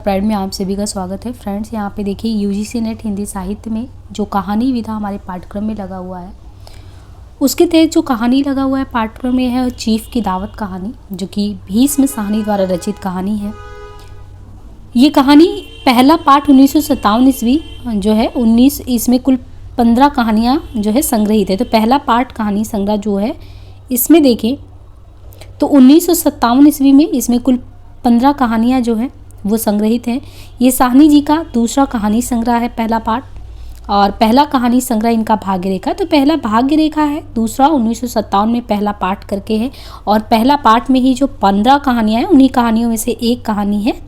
Pride में आप सभी का स्वागत है। फ्रेंड्स, यहाँ पे देखिए यूजीसी नेट हिंदी साहित्य में जो कहानी विधा हमारे पाठ्यक्रम में लगा हुआ है, उसके तहत जो कहानी लगा हुआ है पाठ्यक्रम में है चीफ की दावत कहानी, जो कि भीष्म साहनी द्वारा रचित कहानी है। ये कहानी पहला पाठ 1957 ईस्वी जो है 19, इसमें कुल 15 कहानियाँ जो है संग्रहित है। तो पहला पाठ कहानी संग्रह जो है इसमें देखें तो 1957 ईस्वी में इसमें कुल 15 कहानियाँ जो है वो संग्रहित हैं। ये साहनी जी का दूसरा कहानी संग्रह है पहला पाठ, और पहला कहानी संग्रह इनका भाग्य रेखा। तो पहला भाग्य रेखा है, दूसरा 1957 में पहला पाठ करके है, और पहला पाठ में ही जो 15 कहानियाँ हैं उन्हीं कहानियों में से एक कहानी है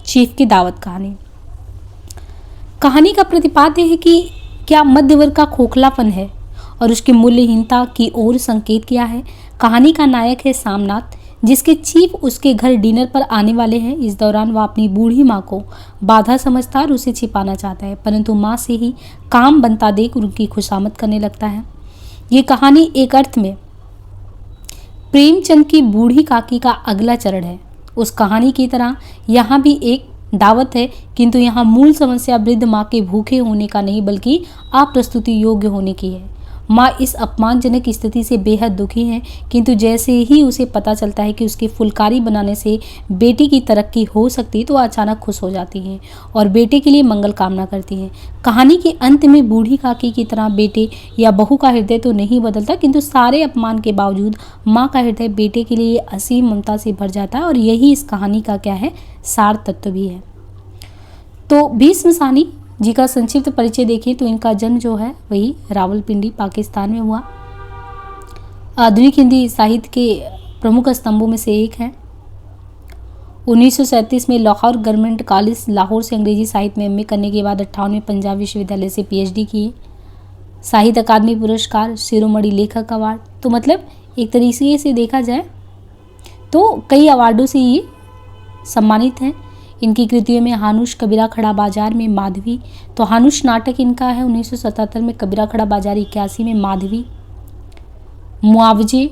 चीफ की दावत कहानी। कहानी का प्रतिपाद्य है कि क्या मध्य वर्ग का खोखलापन है और उसकी मूल्यहीनता की ओर संकेत किया है। कहानी का नायक है सामनाथ, जिसके चीफ उसके घर डिनर पर आने वाले हैं। इस दौरान वह अपनी बूढ़ी माँ को बाधा समझता और उसे छिपाना चाहता है, परंतु माँ से ही काम बनता देख उनकी खुशामद करने लगता है। ये कहानी एक अर्थ में प्रेमचंद की बूढ़ी काकी का अगला चरण है। उस कहानी की तरह यहाँ भी एक दावत है, किंतु यहाँ मूल समस्या वृद्ध माँ के भूखे होने का नहीं बल्कि अप्रस्तुति योग्य होने की है। माँ इस अपमानजनक स्थिति से बेहद दुखी हैं, किंतु जैसे ही उसे पता चलता है कि उसकी फुलकारी बनाने से बेटी की तरक्की हो सकती है तो अचानक खुश हो जाती हैं और बेटे के लिए मंगल कामना करती हैं। कहानी के अंत में बूढ़ी काकी की तरह बेटे या बहू का हृदय तो नहीं बदलता, किंतु सारे अपमान के बावजूद माँ का हृदय बेटे के लिए असीम ममता से भर जाता है, और यही इस कहानी का क्या है सार तत्व भी है। तो भीष्म साहनी जी का संक्षिप्त परिचय देखिए तो इनका जन्म जो है वही रावलपिंडी पाकिस्तान में हुआ। आधुनिक हिंदी साहित्य के प्रमुख स्तंभों में से एक है। 1937 में लाहौर गवर्नमेंट कॉलेज लाहौर से अंग्रेजी साहित्य में एमए करने के बाद 58 में पंजाब विश्वविद्यालय से पीएचडी किए। साहित्य अकादमी पुरस्कार, शिरोमणि लेखक अवार्ड, तो मतलब एक तरीके से देखा जाए तो कई अवार्डों से ये सम्मानित हैं। इनकी कृतियों में हानुश, कबीरा खड़ा बाजार में माधवी, तो हानुश नाटक इनका है 1977 में, कबीरा खड़ा बाजार 81 में, माधवी, मुआवजे,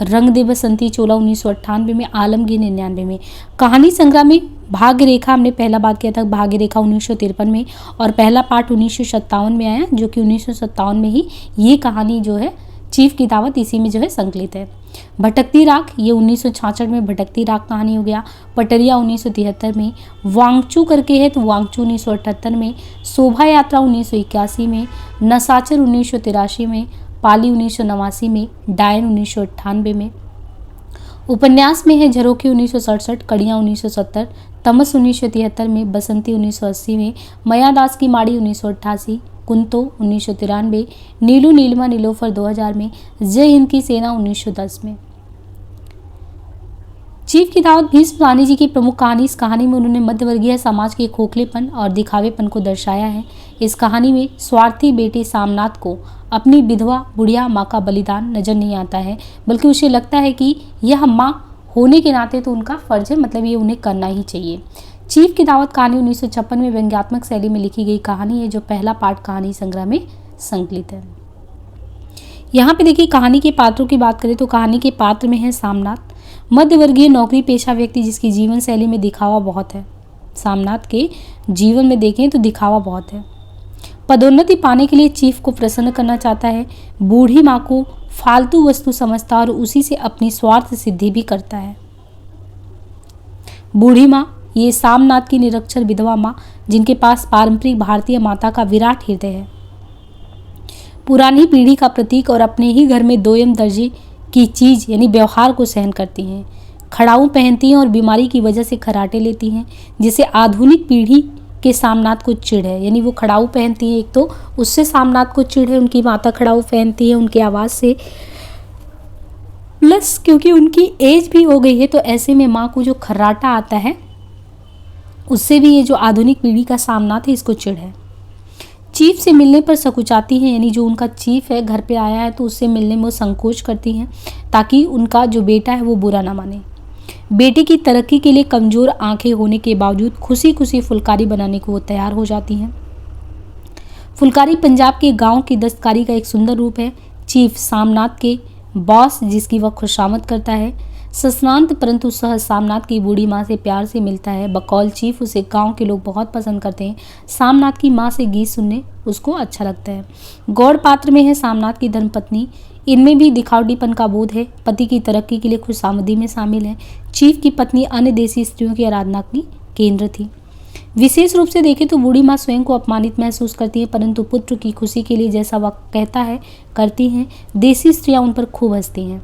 रंग दे बसंती चोला 1998 में, आलमगीर 99 में। कहानी संग्रह में भाग्य रेखा हमने पहला बात किया था, भाग्य रेखा 1953 में, और पहला पाठ 1957 में आया, जो कि 1957 में ही ये कहानी जो है चीफ की दावत इसी में जो है संकलित है। भटकती राख ये 1966 में भटकती राख कहानी हो गया। पटरिया 1973 में, वांगचू करके है तो वांगचू 1978 में, शोभा यात्रा 1981 में, नसाचर 1983 में, पाली 1989 में, डायन 1998 में। उपन्यास में है झरोखे 1967, कड़ियाँ 1970, तमस 1973 में, बसंती 1980 में, मयादास की माड़ी 1988, कुंतो 1993, नीलू नीलमा नीलोफर 2000 में, जय हिंद की सेना 1910 में। चीफ की दावत भीष्म साहनी जी की प्रमुख कहानी। इस कहानी में उन्होंने मध्यवर्गीय समाज के खोखलेपन और दिखावेपन को दर्शाया है। इस कहानी में स्वार्थी बेटे सामनाथ को अपनी विधवा बुढ़िया माँ का बलिदान नजर नहीं आता है, बल्कि उसे लगता है कि यह माँ होने के नाते तो उनका फर्ज है, मतलब ये उन्हें करना ही चाहिए। चीफ की दावत कहानी 1956 में व्यंग्यात्मक शैली में लिखी गई कहानी है, जो पहला पाठ कहानी संग्रह में संकलित है। यहाँ पे देखिए कहानी के पात्रों की बात करें तो कहानी के पात्र में है सामनाथ, मध्यवर्गीय नौकरी पेशा व्यक्ति जिसकी जीवन शैली में दिखावा बहुत है। सामनाथ के जीवन में देखें तो दिखावा बहुत है। पदोन्नति पाने के लिए चीफ को प्रसन्न करना चाहता है, बूढ़ी माँ को फालतू वस्तु समझता और उसी से अपनी स्वार्थ सिद्धि भी करता है। बूढ़ी माँ ये सामनाथ की निरक्षर विधवा माँ, जिनके पास पारंपरिक भारतीय माता का विराट हृदय है, पुरानी पीढ़ी का प्रतीक, और अपने ही घर में दोयम दर्जे की चीज यानी व्यवहार को सहन करती हैं। खड़ाऊ पहनती हैं और बीमारी की वजह से खर्राटे लेती हैं, जिसे आधुनिक पीढ़ी के सामनाथ को चिढ़ है। यानी वो खड़ाऊ पहनती हैं, एक तो उससे सामनाथ को चिढ़ है, उनकी माता खड़ाऊ पहनती है उनकी आवाज़ से, प्लस क्योंकि उनकी एज भी हो गई है तो ऐसे में माँ को जो खर्राटा आता है उससे भी ये जो आधुनिक पीढ़ी का सामनाथ है इसको चिढ़ है। चीफ से मिलने पर सकुचाती हैं, यानी जो उनका चीफ है घर पे आया है तो उससे मिलने में वो संकोच करती हैं ताकि उनका जो बेटा है वो बुरा ना माने। बेटे की तरक्की के लिए कमज़ोर आंखें होने के बावजूद खुशी खुशी फुलकारी बनाने को वो तैयार हो जाती हैं। फुलकारी पंजाब के गांव की दस्तकारी का एक सुंदर रूप है। चीफ सामनाथ के बॉस जिसकी वह खुशामद करता है, सश्नांत परंतु सहज सामनाथ की बूढ़ी माँ से प्यार से मिलता है। बकौल चीफ उसे गांव के लोग बहुत पसंद करते हैं। सामनाथ की माँ से गीत सुनने उसको अच्छा लगता है। गौड़ पात्र में है सामनाथ की धर्मपत्नी। इनमें भी दिखावटीपन का बोध है। पति की तरक्की के लिए खुशामदी में शामिल है। चीफ की पत्नी अन्य देसी स्त्रियों की आराधना की केंद्र थी। विशेष रूप से देखें तो बूढ़ी माँ स्वयं को अपमानित महसूस करती है, परंतु पुत्र की खुशी के लिए जैसा वह कहता है करती हैं। देसी स्त्रियां उन पर खूब हंसती हैं।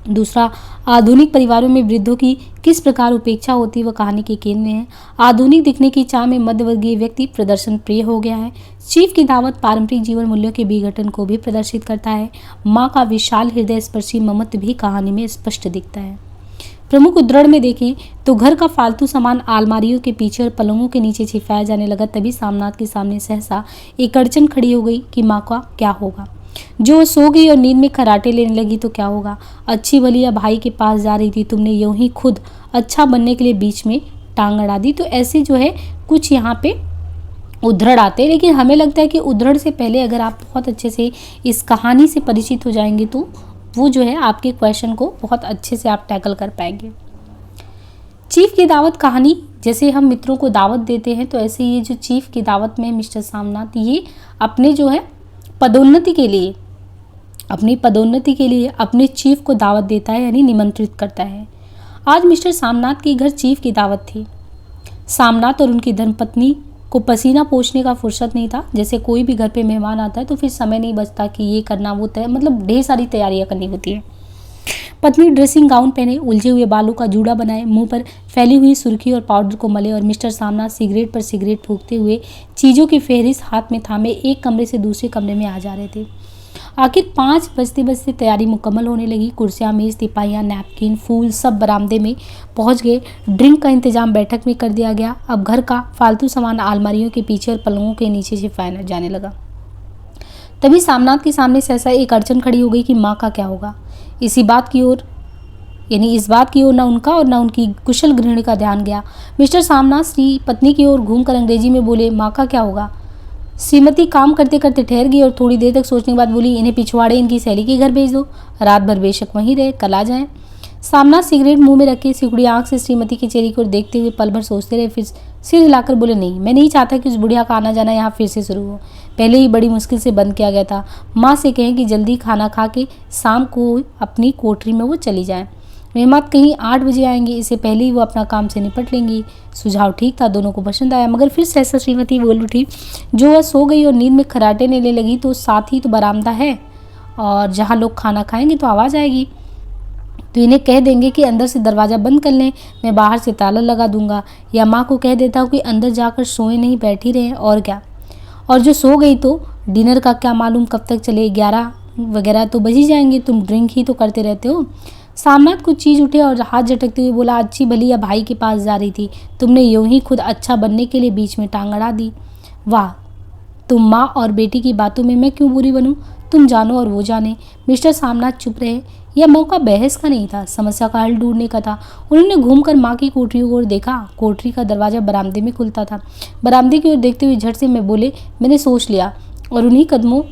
दूसरा, आधुनिक परिवारों में वृद्धों की किस प्रकार उपेक्षा होती है वह कहानी के केंद्र में है। आधुनिक दिखने की चाह में मध्यवर्गीय व्यक्ति प्रदर्शन प्रिय हो गया है। चीफ की दावत पारंपरिक जीवन मूल्यों के विघटन को भी प्रदर्शित करता है। माँ का विशाल हृदय स्पर्शी ममत्व भी कहानी में स्पष्ट दिखता है। प्रमुख उद्धरण में देखें तो घर का फालतू सामान अलमारियों के पीछे और पलंगों के नीचे छिपाया जाने लगा। तभी सामनाथ के सामने सहसा एक अड़चन खड़ी हो गई कि माँ का क्या होगा। जो सो गई और नींद में खर्राटे लेने लगी तो क्या होगा। अच्छी भली या भाई के पास जा रही थी, तुमने यूं ही खुद अच्छा बनने के लिए बीच में टांग अड़ा दी। तो ऐसे जो है कुछ यहाँ पे उद्धरण आते हैं, लेकिन हमें लगता है कि उद्धरण से पहले अगर आप बहुत अच्छे से इस कहानी से परिचित हो जाएंगे तो वो जो है आपके क्वेश्चन को बहुत अच्छे से आप टैकल कर पाएंगे। चीफ की दावत कहानी, जैसे हम मित्रों को दावत देते हैं तो ऐसे ये जो चीफ की दावत में मिस्टर सामनाथ ये अपने जो है पदोन्नति के लिए अपने चीफ को दावत देता है, यानी निमंत्रित करता है। आज मिस्टर सामनाथ के घर चीफ की दावत थी। सामनाथ और उनकी धर्मपत्नी को पसीना पोंछने का फुर्सत नहीं था। जैसे कोई भी घर पे मेहमान आता है तो फिर समय नहीं बचता कि ये करना वो मतलब ढेर सारी तैयारियां करनी होती है। पत्नी ड्रेसिंग गाउन पहने, उलझे हुए बालों का जूड़ा बनाए, मुंह पर फैली हुई सुर्खी और पाउडर को मले और मिस्टर सामनाथ सिगरेट पर सिगरेट फूंकते हुए चीज़ों की फेहरिस्त हाथ में थामे एक कमरे से दूसरे कमरे में आ जा रहे थे। आखिर 5 बजते बजते तैयारी मुकम्मल होने लगी। कुर्सियाँ, मेज, तिपाहियाँ, नैपकिन, फूल सब बरामदे में पहुंच गए। ड्रिंक का इंतजाम बैठक में कर दिया गया। अब घर का फालतू सामान अलमारियों के पीछे और पलंगों के नीचे छिपाया जाने लगा। तभी सामनाथ के सामने सहसा एक अड़चन खड़ी हो गई कि माँ का क्या होगा। इस बात की ओर न उनका और न उनकी कुशल गृहिणी का ध्यान गया। मिस्टर सामनाथ श्री पत्नी की ओर घूमकर अंग्रेजी में बोले, माँ का क्या होगा। श्रीमती काम करते करते ठहर गई और थोड़ी देर तक सोचने के बाद बोली, इन्हें पिछवाड़े इनकी सहेली के घर भेज दो, रात भर बेशक वहीं रहे, कल आ जाएं। सामनाथ सिगरेट मुंह में रखे सिकुड़ी आंख से श्रीमती के चेहरे को देखते हुए पल भर सोचते रहे, फिर सिर हिलाकर बोले, नहीं, मैं नहीं चाहता कि उस बुढ़िया का आना जाना यहाँ फिर से शुरू हो। पहले ही बड़ी मुश्किल से बंद किया गया था। माँ से कहें कि जल्दी खाना खा के शाम को अपनी कोठरी में वो चली जाएं। मेहमान कहीं 8 बजे आएंगे, इससे पहले ही वो अपना काम से निपट लेंगी। सुझाव ठीक था, दोनों को पसंद आया, मगर फिर सहसा श्रीमती बोल उठी, जो वह सो गई और नींद में खर्राटे लेने लगी तो साथ ही तो बरामदा है और जहाँ लोग खाना खाएंगे तो आवाज़ आएगी, तो इन्हें कह देंगे कि अंदर से दरवाज़ा बंद कर लें, मैं बाहर से ताला लगा दूंगा, या माँ को कह देता हूँ कि अंदर जाकर सोए नहीं बैठी रहें, और क्या। और जो सो गई तो डिनर का क्या मालूम कब तक चले, 11 वगैरह तो बज ही जाएंगे, तुम ड्रिंक ही तो करते रहते हो। सामनाथ कुछ चीज उठे और हाथ झटकते हुए बोला, अच्छी भली या भाई के पास जा रही थी, तुमने यूं ही खुद अच्छा बनने के लिए बीच में टांग अड़ा दी। वाह, तुम माँ और बेटी की बातों में मैं क्यों बुरी बनूं, तुम जानो और वो जाने। मिस्टर सामनाथ चुप रहे। यह मौका बहस का नहीं था, समस्या का हल ढूंढने का था। उन्होंने घूमकर माँ की कोठरी की ओर देखा। कोठरी का दरवाजा बरामदे में खुलता था। बरामदे की ओर देखते हुए झट से मैं बोले, मैंने सोच लिया, और उन्हीं कदमों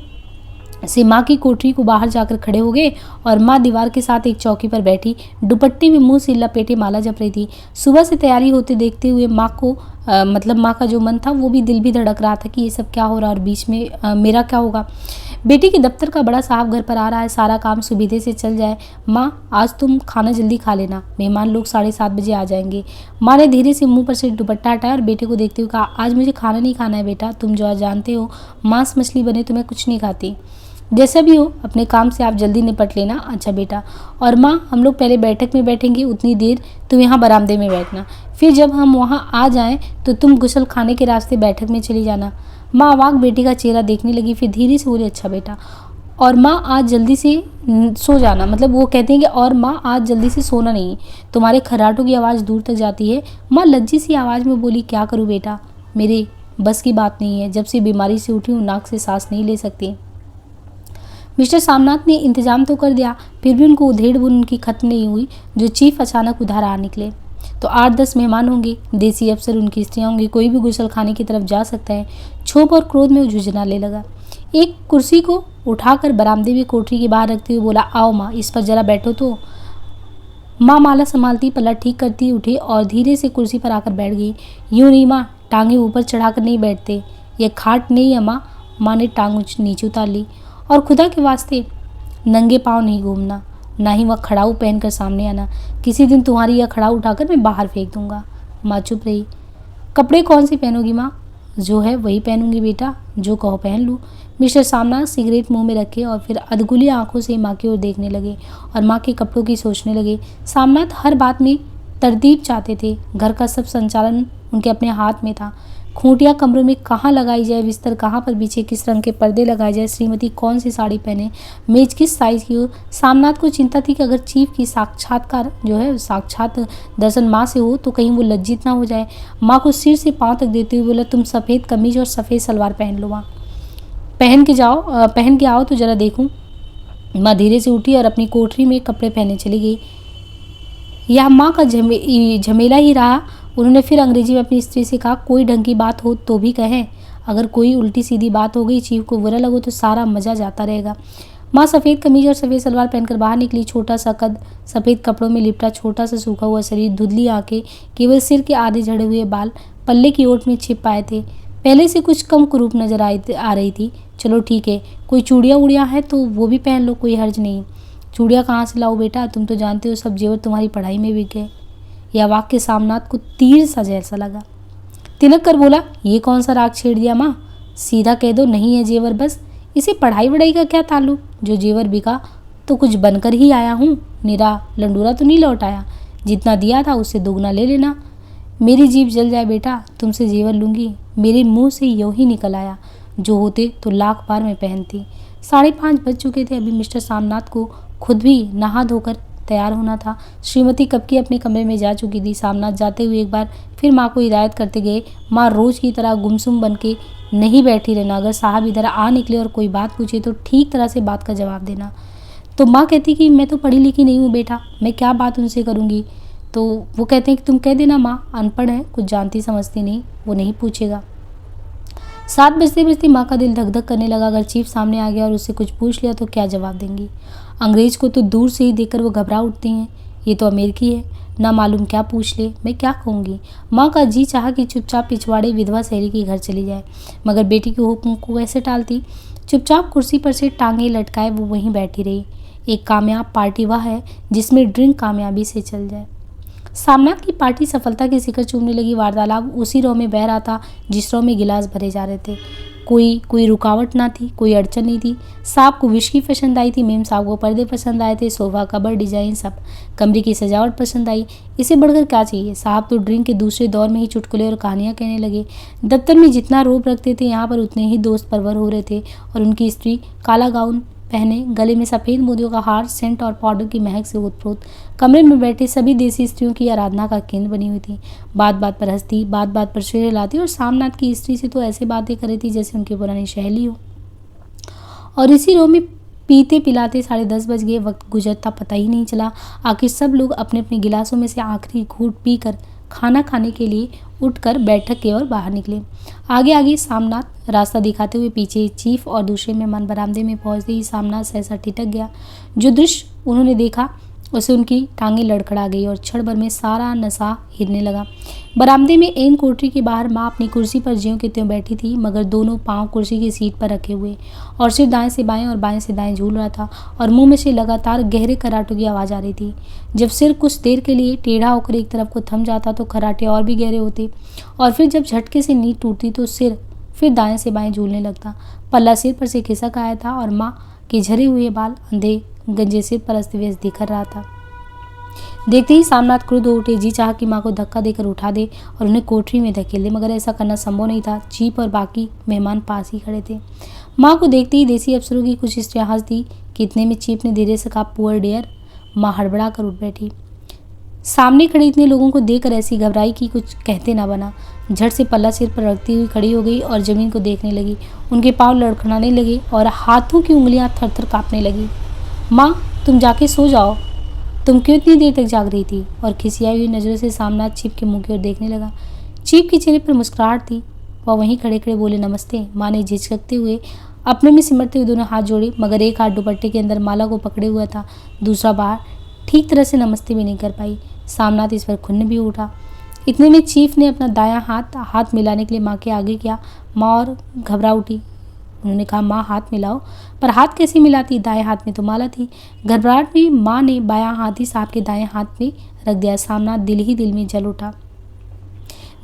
से माँ की कोठरी को बाहर जाकर खड़े हो गए और माँ दीवार के साथ एक चौकी पर बैठी दुपट्टे में मुंह से लपेटे माला जप रही थी। सुबह से तैयारी होते देखते हुए माँ को माँ का जो मन था वो भी दिल भी धड़क रहा था कि ये सब क्या हो रहा है और बीच में मेरा क्या होगा। बेटी के दफ्तर का बड़ा साहब घर पर आ रहा है, सारा काम सुविधे से चल जाए। माँ, आज तुम खाना जल्दी खा लेना, मेहमान लोग 7:30 बजे आ जाएंगे। माँ ने धीरे से मुंह पर से दुपट्टा हटाया और बेटे को देखते हुए कहा, आज मुझे खाना नहीं खाना है बेटा, तुम जो जानते हो मांस मछली बने तो मैं कुछ नहीं खाती। जैसा भी हो अपने काम से आप जल्दी निपट लेना। अच्छा बेटा। और माँ, हम लोग पहले बैठक में बैठेंगे, उतनी देर तुम यहाँ बरामदे में बैठना, फिर जब हम वहाँ आ जाएं तो तुम गुसल खाने के रास्ते बैठक में चली जाना। माँ अवाक बेटी का चेहरा देखने लगी, फिर धीरे से बोली, अच्छा बेटा। और माँ, आज जल्दी से सो जाना, मतलब वो कहते हैं कि और माँ, आज जल्दी से सोना नहीं, तुम्हारे खर्राटों की आवाज़ दूर तक जाती है। माँ लज्जी सी आवाज़ में बोली, क्या करूँ बेटा, मेरे बस की बात नहीं है, जब से बीमारी से उठी हूँ नाक से सांस नहीं ले सकती। मिस्टर सामनाथ ने इंतजाम तो कर दिया, फिर भी उनको उधेड़-बुन उनकी खत्म नहीं हुई। जो चीफ अचानक उधर आ निकले तो 8-10 मेहमान होंगे, देसी अफसर, उनकी स्त्रियां होंगी, कोई भी गुसल खाने की तरफ जा सकता है। क्षोभ और क्रोध में वो झुंझुनाने लगा। एक कुर्सी को उठाकर बरामदे में कोठरी के बाहर रखते हुए बोला, आओ माँ, इस पर जरा बैठो तो। माँ माला संभालती, पल्ला ठीक करती उठी और धीरे से कुर्सी पर आकर बैठ गई। यूं नहीं माँ, टांगे ऊपर चढ़ाकर नहीं बैठते, ये खाट नहीं है माँ। माँ ने टांग नीचे उतार ली। और खुदा के वास्ते नंगे पाँव नहीं घूमना, ना ही वह खड़ाऊ पहनकर सामने आना। किसी दिन तुम्हारी यह खड़ाऊ उठाकर मैं बाहर फेंक दूंगा। माँ चुप रही। कपड़े कौन से पहनोगी माँ? जो है वही पहनूंगी बेटा, जो कहो पहन लूँ। मिस्टर सामनाथ सिगरेट मुंह में रखे और फिर अधगुली आंखों से माँ की ओर देखने लगे और माँ के कपड़ों की सोचने लगे। सामनाथ हर बात में तरतीब चाहते थे। घर का सब संचालन उनके अपने हाथ में था। खूंटियाँ कमरों में कहाँ लगाई जाए, बिस्तर कहाँ पर बिछे, किस रंग के पर्दे लगाए जाए, श्रीमती कौन सी साड़ी पहने, मेज किस साइज की हो। सामनाथ को चिंता थी कि अगर चीफ की साक्षात दर्शन माँ से हो तो कहीं वो लज्जित ना हो जाए। माँ को सिर से पाँव तक देते हुए बोला, तुम सफ़ेद कमीज और सफ़ेद सलवार पहन लो माँ, पहन के आओ तो जरा देखूं। माँ धीरे से उठी और अपनी कोठरी में कपड़े पहने चली गई। यह माँ का झमेला ही रहा। उन्होंने फिर अंग्रेजी में अपनी स्त्री से कहा, कोई ढंग की बात हो तो भी कहें, अगर कोई उल्टी सीधी बात हो गई, चीफ को बुरा लगो तो सारा मजा जाता रहेगा। माँ सफ़ेद कमीज और सफ़ेद सलवार पहनकर बाहर निकली। छोटा सा कद, सफ़ेद कपड़ों में लिपटा छोटा सा सूखा हुआ शरीर, धुंधली आंखें, केवल सिर के आधे झड़े हुए बाल पल्ले की ओट में छिप पाए थे। पहले से कुछ कम कुरूप नजर आ रही थी। चलो ठीक है, कोई चूड़ियाँ उड़ियाँ हैं तो वो भी पहन लो, कोई हर्ज नहीं। चूड़ियाँ कहाँ से लाओ बेटा, तुम तो जानते हो सब जेवर तुम्हारी पढ़ाई में बिक गए। यह वाक्य सामनाथ को तीर सा जैसा लगा। तिलक कर बोला, ये कौन सा राग छेड़ दिया माँ? सीधा कह दो नहीं है जेवर, बस। इसे पढ़ाई वढ़ाई का क्या ताल्लुक? जो जेवर बिका तो कुछ बनकर ही आया हूँ, निरा लंडूरा तो नहीं लौट आया। जितना दिया था उससे दोगुना ले लेना। मेरी जीभ जल जाए बेटा, तुमसे जेवर लूँगी। मेरे मुंह से यूँ ही निकल आया, जो होते तो लाख बार में पहनती। 5:30 बज चुके थे। अभी मिस्टर सामनाथ को खुद भी नहा धोकर तैयार होना था। श्रीमती कब की अपने कमरे में जा चुकी थी। सामनाथ जाते हुए एक बार फिर माँ को हिदायत करते गए, माँ रोज की तरह गुमसुम बन के नहीं बैठी रहना। अगर साहब इधर आ निकले और कोई बात पूछे तो ठीक तरह से बात का जवाब देना। तो माँ कहती कि मैं तो पढ़ी लिखी नहीं हूँ बेटा, मैं क्या बात उनसे करूँगी। तो वो कहते हैं कि तुम कह देना माँ अनपढ़ है, कुछ जानती समझती नहीं, वो नहीं पूछेगा। 7 बजते बजते माँ का दिल धक धक करने लगा। अगर चीफ सामने आ गया और उससे कुछ पूछ लिया तो क्या जवाब देंगी। अंग्रेज को तो दूर से ही देखकर वो घबरा उठती हैं। ये तो अमेरिकी है, ना मालूम क्या पूछ ले, मैं क्या कहूँगी। माँ का जी चाहा कि चुपचाप पिछवाड़े विधवा सहेली के घर चली जाए, मगर बेटी के हुक्म को कैसे टालती। चुपचाप कुर्सी पर से टांगे लटकाए वो वहीं बैठी रही। एक कामयाब पार्टी वह है जिसमें ड्रिंक कामयाबी से चल जाए। सामनाथ की पार्टी सफलता की शिखर चूमने लगी। वार्तालाप उसी रो में बह रहा था जिस रो में गिलास भरे जा रहे थे। कोई रुकावट ना थी, कोई अड़चन नहीं थी। साहब को विस्की पसंद आई थी, मेम साहब को पर्दे पसंद आए थे, सोफा कबर डिजाइन सब, कमरे की सजावट पसंद आई। इसे बढ़कर क्या चाहिए। साहब तो ड्रिंक के दूसरे दौर में ही चुटकुले और कहानियां कहने लगे। दफ्तर में जितना रोब रखते थे यहाँ पर उतने ही दोस्त परवर हो रहे थे। और उनकी स्त्री काला गाउन पहने, गले में सफ़ेद मोतियों का हार, सेंट और पाउडर की महक से ओतप्रोत कमरे में बैठे सभी देसी स्त्रियों की आराधना का केंद्र बनी हुई थी। बात बात पर हंसती, बात बात पर शेर हिलाती और सामनाथ की स्त्री से तो ऐसे बातें कर रही थी जैसे उनकी पुरानी सहेली हो। और इसी रो में पीते पिलाते 10:30 बज गए। वक्त गुजरता पता ही नहीं चला। आखिर सब लोग अपने अपने गिलासों में से आखिरी घूंट पीकर खाना खाने के लिए उठकर बैठक की ओर बाहर निकले। आगे आगे सामनाथ रास्ता दिखाते हुए, पीछे चीफ और दूसरे मेहमान बरामदे में पहुंचते ही सामनाथ सहसा ठिठक गया। जो दृश्य उन्होंने देखा उसे उनकी टांगें लड़खड़ा गई और क्षण भर में सारा नशा हिरने लगा। बरामदे में एन कोठरी के बाहर माँ अपनी कुर्सी पर ज्यों की त्यों बैठी थी, मगर दोनों पांव कुर्सी की सीट पर रखे हुए और सिर दाएं से बाएं और बाएं से दाएं झूल रहा था और मुंह में से लगातार गहरे कराटों की आवाज़ आ रही थी। जब सिर कुछ देर के लिए टेढ़ा होकर एक तरफ को थम जाता तो खराटे और भी गहरे होते और फिर जब झटके से नींद टूटती तो सिर फिर दाएं से बाएं झूलने लगता। पल्ला सिर पर से खिसक आया था और माँ के झरे हुए बाल अंधे गंजे सिर पर अस्त व्यस्त दिखर रहा था। देखते ही सामनाथ क्रुद्ध हो उठे। जी चाहा कि माँ को धक्का देकर उठा दे और उन्हें कोठरी में धकेल दे, मगर ऐसा करना संभव नहीं था। चीफ और बाकी मेहमान पास ही खड़े थे। माँ को देखते ही देसी अफसरों की कुछ स्त्रियाँ हंस दी कि इतने में चीफ ने धीरे से कहा, पुअर डियर। माँ हड़बड़ा कर उठ बैठी। सामने खड़े इतने लोगों को देखकर ऐसी घबराई कि कुछ कहते ना बना। झट से पल्ला सिर पर रखती हुई खड़ी हो गई और जमीन को देखने लगी। उनके पाँव लड़खड़ाने लगे और हाथों की उंगलियां थर थर कांपने लगी। माँ तुम जाके सो जाओ, तुम क्यों इतनी देर तक जाग रही थी। और खिसियाई हुई नजरों से सामनाथ चीफ के मुंह की ओर देखने लगा। चीफ के चेहरे पर मुस्कुराहट थी। वह वहीं खड़े खड़े बोले, नमस्ते। माँ ने झिझकते हुए अपने में सिमटते हुए दोनों हाथ जोड़े, मगर एक हाथ दुपट्टे के अंदर माला को पकड़े हुआ था, दूसरा बाहर ठीक तरह से नमस्ते भी नहीं कर पाई। सामनाथ इस पर खुन्न भी उठा। इतने में चीफ ने अपना दायां हाथ मिलाने के लिए माँ के आगे किया। माँ और घबरा उठी। उन्होंने कहा, माँ हाथ मिलाओ। पर हाथ कैसे मिलाती, दाएं हाथ में तो माला थी। घबराहट में माँ ने बायां हाथ ही साहब के दाएं हाथ में रख दिया। सामनाथ दिल ही दिल में जल उठा।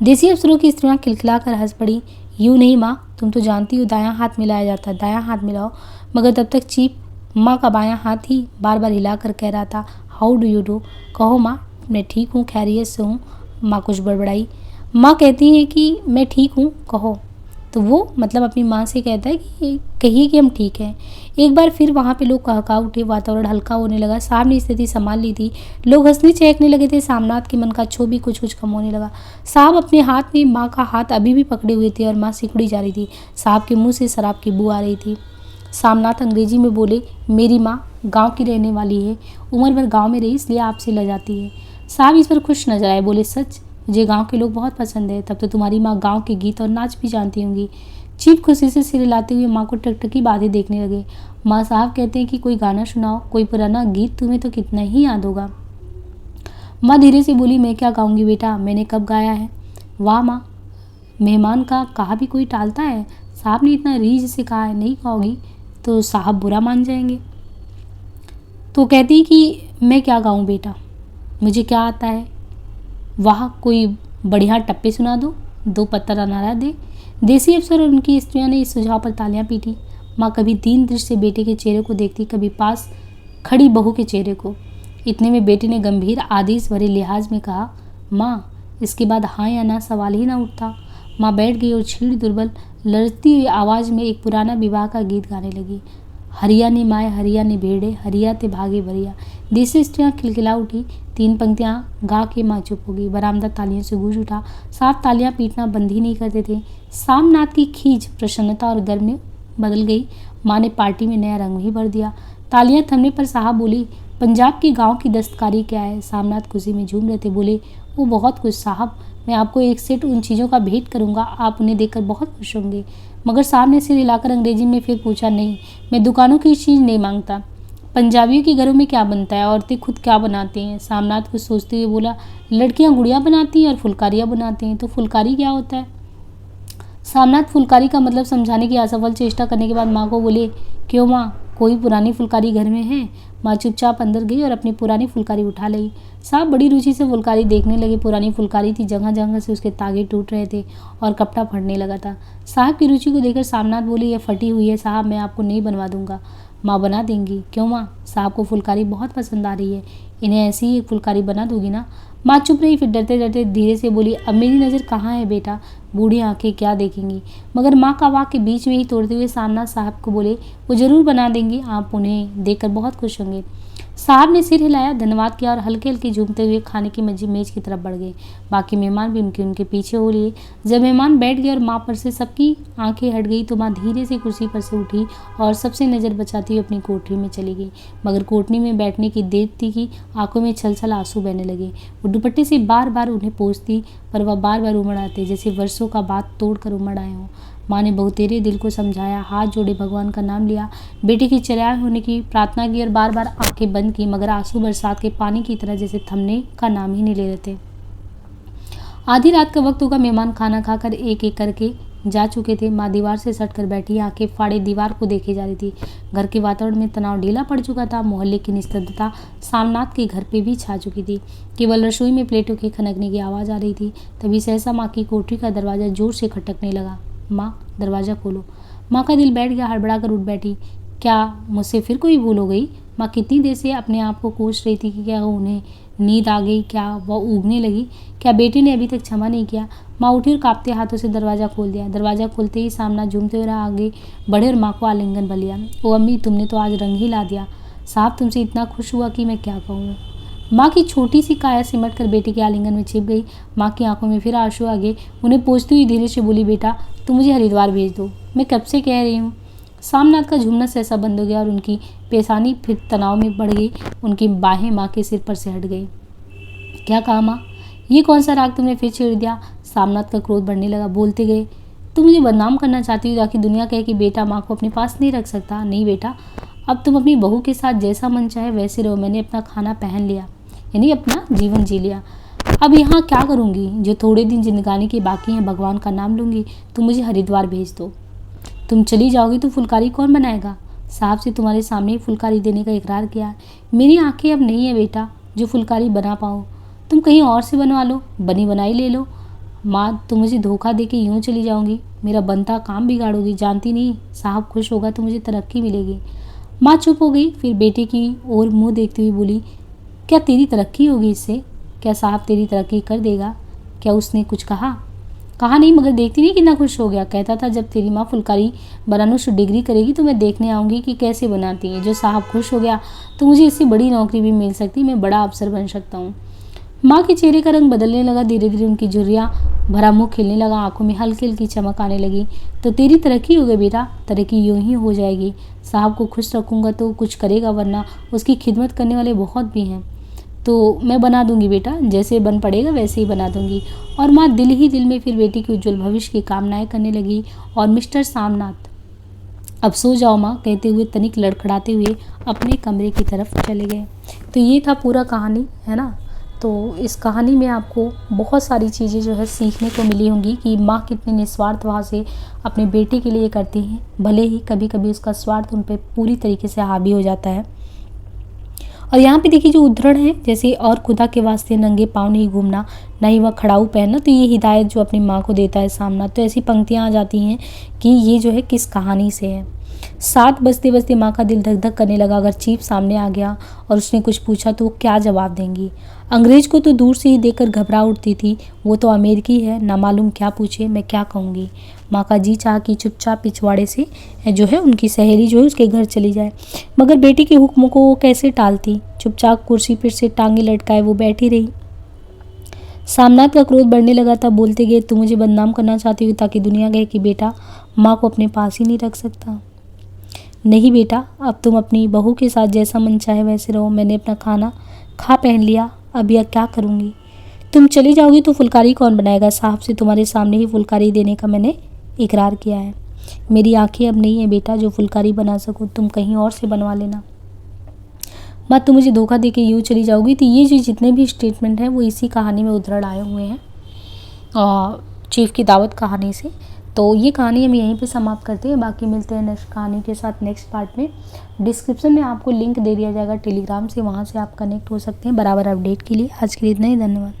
देसी अफसरों की स्त्रियां खिलखिलाकर हंस पड़ी। यूं नहीं माँ, तुम तो जानती हो दायां हाथ मिलाया जाता है, दायां हाथ मिलाओ। मगर तब तक चीफ माँ का बायां हाथ ही बार बार हिलाकर कह रहा था, हाउ डू यू डू। कहो माँ, मैं ठीक हूँ, खैरियत से हूँ। माँ कुछ बड़बड़ाई। माँ कहती हैं कि मैं ठीक हूँ, कहो। तो वो मतलब अपनी माँ से कहता है कि कहिए कि हम ठीक हैं। एक बार फिर वहाँ पे लोग कहका उठे। वातावरण हल्का होने लगा। साहब ने स्थिति संभाल ली थी। लोग हंसने चहकने लगे थे। सामनाथ के मन का क्षोभ भी कुछ कुछ कम होने लगा। साहब अपने हाथ में माँ का हाथ अभी भी पकड़े हुए थे और माँ सिकुड़ी जा रही थी। साहब के मुंह से शराब की बू आ रही थी। सामनाथ अंग्रेजी में बोले, मेरी माँ गाँव की रहने वाली है, उम्र भर गाँव में रही, इसलिए आपसे लड़ जाती है। साहब इस पर खुश नजर आए। बोले, सच? मुझे गांव के लोग बहुत पसंद है। तब तो तुम्हारी माँ गांव के गीत और नाच भी जानती होंगी। चीफ खुशी से सिर हिलाते हुए माँ को टकटकी बातें देखने लगे। माँ साहब कहते हैं कि कोई गाना सुनाओ, कोई पुराना गीत, तुम्हें तो कितना ही याद होगा। माँ धीरे से बोली, मैं क्या गाऊंगी बेटा, मैंने कब गाया है। वाह माँ, मेहमान का कहा भी कोई टालता है। साहब ने इतना रीझ से कहा है, नहीं गाओगी तो साहब बुरा मान जाएंगे। तो कहती कि मैं क्या गाऊं बेटा, मुझे क्या आता है। वाह, कोई बढ़िया टप्पे सुना दो, दो पत्तर अनारा दे। देसी अफसर और उनकी स्त्रियां ने इस सुझाव पर तालियां पीटी। माँ कभी दीन दृष्टि से बेटे के चेहरे को देखती, कभी पास खड़ी बहू के चेहरे को। इतने में बेटे ने गंभीर आदेश भरे लिहाज में कहा, माँ इसके बाद हाँ या ना सवाल ही ना उठता। माँ बैठ गई और छीड़ दुर्बल लड़ती हुई आवाज़ में एक पुराना विवाह का गीत गाने लगी। हरिया ने माए, हरिया ने भेड़े, हरिया ते भागे भरिया। देसी स्त्रियां खिलखिला उठी। 3 पंक्तियां गा के माँ चुप हो गई। बरामदा तालियों से गूंज उठा। साहब तालियां पीटना बंद ही नहीं करते थे। सामनाथ की खींच प्रसन्नता और गर्व में बदल गई। माँ ने पार्टी में नया रंग ही भर दिया। तालियां थमने पर साहब बोली, पंजाब के गांव की दस्तकारी क्या है। सामनाथ खुशी में झूम रहे थे। बोले, वो बहुत कुछ साहब, मैं आपको एक सेट उन चीज़ों का भेंट करूंगा, आप उन्हें देखकर बहुत खुश होंगे। मगर साहब ने सिर हिलाकर अंग्रेजी में फिर पूछा, नहीं, मैं दुकानों की चीज़ नहीं मांगता। पंजाबियों के घरों में क्या बनता है, औरतें खुद क्या बनाती हैं। सामनाथ कुछ सोचते हुए बोला, लड़कियां गुड़िया बनाती हैं और फुलकारियाँ बनाती हैं। तो फुलकारी क्या होता है। सामनाथ फुलकारी का मतलब समझाने की असफल चेष्टा करने के बाद माँ को बोले, क्यों माँ, कोई पुरानी फुलकारी घर में है। माँ चुपचाप अंदर गई और अपनी पुरानी फुलकारी उठा ली। साहब बड़ी रुचि से फुलकारी देखने लगे। पुरानी फुलकारी थी, जगह जगह से उसके तागे टूट रहे थे और कपड़ा फटने लगा था। साहब की रुचि को देखकर सामनाथ बोले, यह फटी हुई है साहब, मैं आपको नहीं बनवा दूंगा। माँ बना देंगी। क्यों माँ, साहब को फुलकारी बहुत पसंद आ रही है, इन्हें ऐसी ही एक फुलकारी बना दोगी ना। माँ चुप रही, फिर डरते डरते धीरे से बोली, अब मेरी नज़र कहाँ है बेटा, बूढ़ी आंखें क्या देखेंगी। मगर माँ का वाक्य बीच में ही तोड़ते हुए सामनाथ साहब को बोले, वो जरूर बना देंगी, आप उन्हें देखकर बहुत खुश होंगे। साहब ने सिर हिलाया, धन्यवाद किया और हल्के हल्के झूमते हुए खाने की मेज की तरफ बढ़ गए। बाकी मेहमान भी उनके पीछे हो लिए। जब मेहमान बैठ गए और माँ पर से सबकी आंखें हट गई तो माँ धीरे से कुर्सी पर से उठी और सबसे नज़र बचाती हुई अपनी कोठरी में चली गई। मगर कोठरी में बैठने की देर थी कि आंखों में छल छल आंसू बहने लगे। वो दुपट्टे से बार बार उन्हें पोंछती, पर वह बार बार उमड़ आते, जैसे वर्षों का बात तोड़कर उमड़ आए हों। माँ ने बहुतेरे दिल को समझाया, हाथ जोड़े भगवान का नाम लिया, बेटे की चरियाय होने की प्रार्थना की और बार बार आंखें बंद की, मगर आंसू बरसात के पानी की तरह जैसे थमने का नाम ही नहीं ले रहे थे। आधी रात का वक्त होगा। मेहमान खाना खाकर एक एक करके जा चुके थे। माँ दीवार से सट कर बैठी, आंखें फाड़े दीवार को देखे जा रही थी। घर के वातावरण में तनाव ढीला पड़ चुका था। मोहल्ले की निस्तब्धता सामनाथ के घर पे भी छा चुकी थी। केवल रसोई में प्लेटों के खनकने की आवाज़ आ रही थी। तभी सहसा माँ की कोठरी का दरवाज़ा जोर से खटकने लगा। माँ, दरवाज़ा खोलो। माँ का दिल बैठ गया, हड़बड़ा कर उठ बैठी। क्या मुझसे फिर कोई भूल हो गई। माँ कितनी देर से अपने आप को कोस रही थी कि क्या उन्हें नींद आ गई, क्या वह ऊबने लगी, क्या बेटे ने अभी तक क्षमा नहीं किया। माँ उठी और कांपते हाथों से दरवाज़ा खोल दिया। दरवाज़ा खोलते ही सामना झूमते हुए आगे बढ़े और माँ को आलिंगन भर लिया। ओ अम्मी, तुमने तो आज रंग ही ला दिया। साहब तुमसे इतना खुश हुआ कि मैं क्या कहूँ। माँ की छोटी सी काया सिमट कर बेटे के आलिंगन में छिप गई। माँ की आंखों में फिर आंसू आ गए। उन्हें पोंछती हुई धीरे से बोली, बेटा तुम मुझे हरिद्वार भेज दो, मैं कब से कह रही हूँ। सामनाथ का झूमना सहसा बंद हो गया और उनकी पेशानी फिर तनाव में बढ़ गई। उनकी बाहें माँ के सिर पर से हट गई। क्या कहा माँ, ये कौन सा राग तुमने फिर छेड़ दिया। सामनाथ का क्रोध बढ़ने लगा। बोलते गए, तुम मुझे बदनाम करना चाहती हो ताकि दुनिया कहे कि बेटा माँ को अपने पास नहीं रख सकता। नहीं बेटा, अब तुम अपनी बहू के साथ जैसा मन चाहे वैसे रहो, मैंने अपना खाना पहन लिया, यानी अपना जीवन जी लिया। अब यहाँ क्या करूँगी, जो थोड़े दिन जिंदगानी के बाकी हैं भगवान का नाम लूँगी। तुम मुझे हरिद्वार भेज दो। तुम चली जाओगी तो फुलकारी कौन बनाएगा? साहब से तुम्हारे सामने ही फुलकारी देने का इकरार किया। मेरी आंखें अब नहीं है बेटा जो फुलकारी बना पाऊँ, तुम कहीं और से बनवा लो, बनी बनाई ले लो। माँ, तुम मुझे धोखा दे के यूँ चली जाओगी, मेरा बनता काम बिगाड़ोगी, जानती नहीं साहब खुश होगा तो मुझे तरक्की मिलेगी। माँ चुप हो गई, फिर बेटे की ओर मुँह देखते हुए बोली, क्या तेरी तरक्की होगी इससे? क्या साहब तेरी तरक्की कर देगा? क्या उसने कुछ कहा? कहा नहीं, मगर देखती नहीं कितना खुश हो गया। कहता था जब तेरी माँ फुलकारी बनाना से डिग्री करेगी तो मैं देखने आऊँगी कि कैसे बनाती है। जो साहब खुश हो गया तो मुझे इससे बड़ी नौकरी भी मिल सकती, मैं बड़ा अफसर बन सकता हूँ। माँ के चेहरे का रंग बदलने लगा, धीरे धीरे उनकी झुर्रियाँ भरा मुँह खिलने लगा, आंखों में हल्की हल्की चमक आने लगी। तो तेरी तरक्की हो गई बेटा, तरक्की यूँ ही हो जाएगी। साहब को खुश रखूँगा तो कुछ करेगा, वरना उसकी खिदमत करने वाले बहुत भी हैं। तो मैं बना दूंगी बेटा, जैसे बन पड़ेगा वैसे ही बना दूंगी। और माँ दिल ही दिल में फिर बेटी के उज्जवल भविष्य की कामनाएं करने लगी। और मिस्टर सामनाथ, अब सो जाओ माँ, कहते हुए तनिक लड़खड़ाते हुए अपने कमरे की तरफ चले गए। तो ये था पूरा कहानी, है ना। तो इस कहानी में आपको बहुत सारी चीज़ें जो है सीखने को मिली होंगी कि माँ कितने निस्वार्थ भाव से अपने बेटे के लिए करती हैं, भले ही कभी कभी उसका स्वार्थ उन पर पूरी तरीके से हावी हो जाता है। और यहाँ पे देखिए जो उद्धरण है, जैसे और खुदा के वास्ते नंगे पाँव नहीं घूमना, ना ही वह खड़ाऊ पहनना, तो ये हिदायत जो अपनी माँ को देता है सामना। तो ऐसी पंक्तियाँ आ जाती हैं कि ये जो है किस कहानी से है। 7 बजते बजते माँ का दिल धक धक करने लगा। अगर चीफ सामने आ गया और उसने कुछ पूछा तो वो क्या जवाब देंगी? अंग्रेज को तो दूर से ही देखकर घबरा उठती थी, वो तो अमेरिकी है, ना मालूम क्या पूछे, मैं क्या कहूँगी। माँ का जी चाह कि चुपचाप पिछवाड़े से जो है उनकी सहेली जो है उसके घर चली जाए, मगर बेटी के हुक्म को वो कैसे टालती। चुपचाप कुर्सी पर से टांगे लटकाए वो बैठी रही। सामनाथ का क्रोध बढ़ने लगा, तब बोलते गए, तुम मुझे बदनाम करना चाहती हो ताकि दुनिया कहे कि बेटा माँ को अपने पास ही नहीं रख सकता। नहीं बेटा, अब तुम अपनी बहू के साथ जैसा मन चाहे वैसे रहो, मैंने अपना खाना खा पहन लिया, अब यह क्या करूँगी। तुम चली जाओगी तो फुलकारी कौन बनाएगा? साहब से तुम्हारे सामने ही फुलकारी देने का मैंने इकरार किया है। मेरी आंखें अब नहीं है बेटा जो फुलकारी बना सकूं, तुम कहीं और से बनवा लेना। माँ, तुम मुझे धोखा दे के यूँ चली जाओगी। तो ये जो जितने भी स्टेटमेंट हैं वो इसी कहानी में उद्धरण आए हुए हैं, चीफ की दावत कहानी से। तो ये कहानी हम यहीं पे समाप्त करते हैं, बाकी मिलते हैं नेक्स्ट कहानी के साथ नेक्स्ट पार्ट में। डिस्क्रिप्शन में आपको लिंक दे दिया जाएगा टेलीग्राम से, वहाँ से आप कनेक्ट हो सकते हैं बराबर अपडेट के लिए। आज के लिए इतना ही, धन्यवाद।